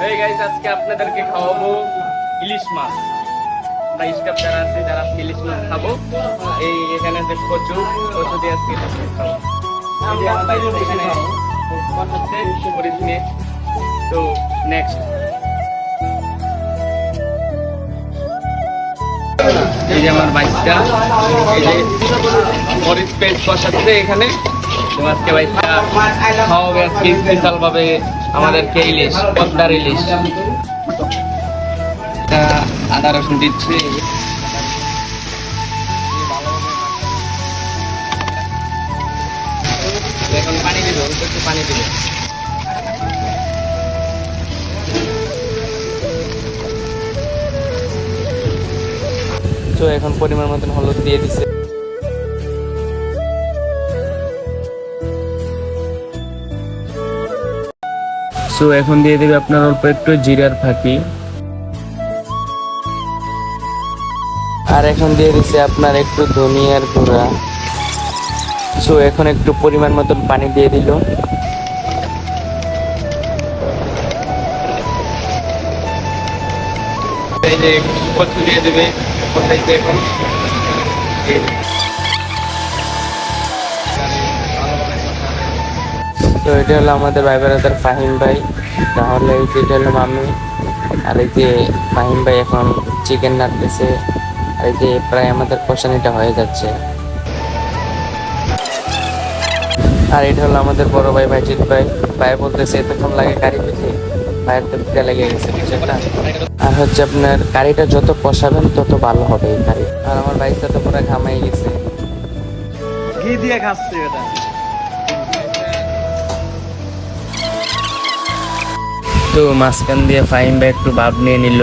এই গাইস আজকে আপনাদেরকে খাওয়াবো ইলিশ মাছ। আমরা স্টাফ যারা আছে যারা আজকে ইলিশ মাছ খাবো। এই এখানে যে কচু কচু দিয়ে আজকে ইলিশ মাছ খাবো। এই যে আমার ভাই এখানে হচ্ছে পরিচিনি। তো নেক্সট এই যে আমার বাইকটা এই যে মরিচ পেস্ট কষাচ্ছে এখানে। তো আজকে বাইকটা খাওয়াবে আজকে স্পেশাল ভাবে আমাদেরকে ইলিশ, পদ্মার ইলিশ। আদা রসুন দিচ্ছে, এখন পানি দিবে, একটু পানি দিবে। তো এখন পরিমাণ মতন হলুদ দিয়ে দিছে। সো এখন দিয়ে দেবে আপনার অল্প একটু জিরার ফাঁকি, আর এখন দিয়ে দিচ্ছে আপনার একটু ধনিয়ার গুঁড়া। সো এখন একটু পরিমাণ মতন পানি দিয়ে দিল। এই যে কচু দিয়ে দেবে এখন। তো এটা হলো আমাদের ভাই বেড়াদার ফাহিম ভাই, তাহলে এই যে এটা হলো মামি, আর এই যে ফাহিম ভাই এখন চিকেন নাড়তেছে, আর এই যে প্রায় আমাদের কষানিটা হয়ে যাচ্ছে। আর এটা হলো আমাদের বড় ভাই ভাইজিৎ ভাই, ভাই বলতেছে এতক্ষণ লাগে কারি পিঠে, ভাইয়ের তো পিঠা লেগে গেছে বুঝছেন। আর হচ্ছে আপনার কারিটা যত কষাবেন তত ভালো হবে এই কারি। আর আমার ভাইটা তো পুরো ঘামাই গেছে, ঘি দিয়ে খাচ্ছে এটা। তো মাঝখান দিয়ে ফাহিম ভাই একটু ভাব নিয়ে নিল।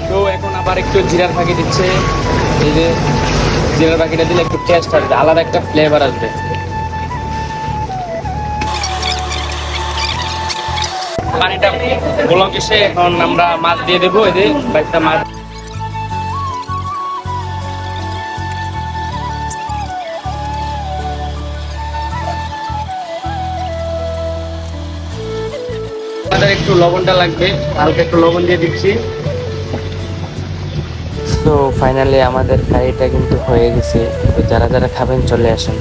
তো এখন আবার একটু জিরার ফাঁকি দিচ্ছে। এই যে জিরার ফাঁকিটা দিলে একটু টেস্ট আসবে, আলাদা একটা ফ্লেভার আসবে। পানিটা বলক এসে এখন আমরা মাছ দিয়ে দেবো। এই যে বাইকটা মাছ আমাদের একটু লবণটা লাগবে, হালকা একটু লবণ দিয়ে দিচ্ছি। তো ফাইনালি আমাদের কারিটা কিন্তু হয়ে গেছে। তো যারা যারা খাবেন চলে আসেন।